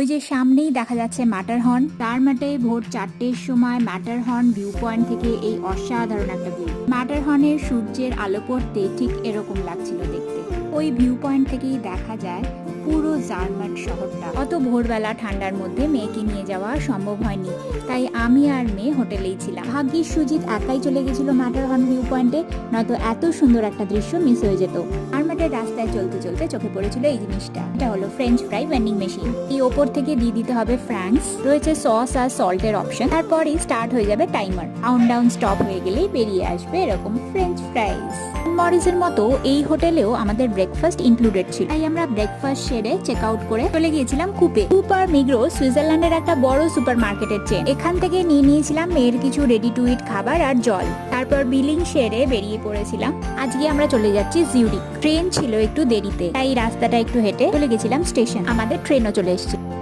ওই যে সামনেই দেখা যাচ্ছে ম্যাটারহর্ন, তার মাঠে ভোর 4টের সময় ম্যাটারহর্ন ভিউ পয়েন্ট থেকে এই অসাধারণ একটা ভিউ। ম্যাটারহর্নের সূর্যের আলো পড়তে ঠিক এরকম লাগছিল দেখতে। ওই ভিউ পয়েন্ট থেকেই দেখা যায় পুরো জার্মাট শহরটা। অত ভোরবেলা ঠান্ডার মধ্যে মেয়েকে নিয়ে যাওয়া সম্ভব হয়নি, তাই আমি আর মেয়ে হোটেলেই ছিলাম। ভাগ্যিস সুজিত একাই চলে গেছিল ম্যাটারহর্ন ভিউ পয়েন্টে, নয়তো এত সুন্দর একটা দৃশ্য মিস হয়ে যেত। জার্মাটের রাস্তায় চলতে চলতে চোখে পড়েছিল এই জিনিসটা। এটা হলো ফ্রেঞ্চ ফ্রাই ভেন্ডিং মেশিন। এই ওপর থেকে দিয়ে দিতে হবে ফ্রাঙ্কস, রয়েছে সস আর সল্টের অপশন। তারপরেই স্টার্ট হয়ে যাবে টাইমার। কাউন্টডাউন স্টপ হয়ে গেলেই বেরিয়ে আসবে এরকম ফ্রেঞ্চ ফ্রাইস। মরিসের মতো এই হোটেলেও আমাদের ব্রেকফাস্ট ইনক্লুডেড ছিল, তাই আমরা ব্রেকফাস্ট সেরে চেক আউট করে চলে গিয়েছিলাম কুপে। কুপ আর মিগ্রোস সুইজারল্যান্ডের একটা বড় সুপার মার্কেটের চেন। এখান থেকে নিয়ে নিয়েছিলাম মেয়ের কিছু রেডি টু ইট খাবার আর জল। তারপর বিলিং সেরে বেরিয়ে পড়েছিলাম। আজকে আমরা চলে যাচ্ছি জিউরিক। ট্রেন ছিল একটু দেরিতে, তাই রাস্তাটা একটু হেঁটে চলে গেছিলাম স্টেশন। আমাদের ট্রেনও চলে এসেছে।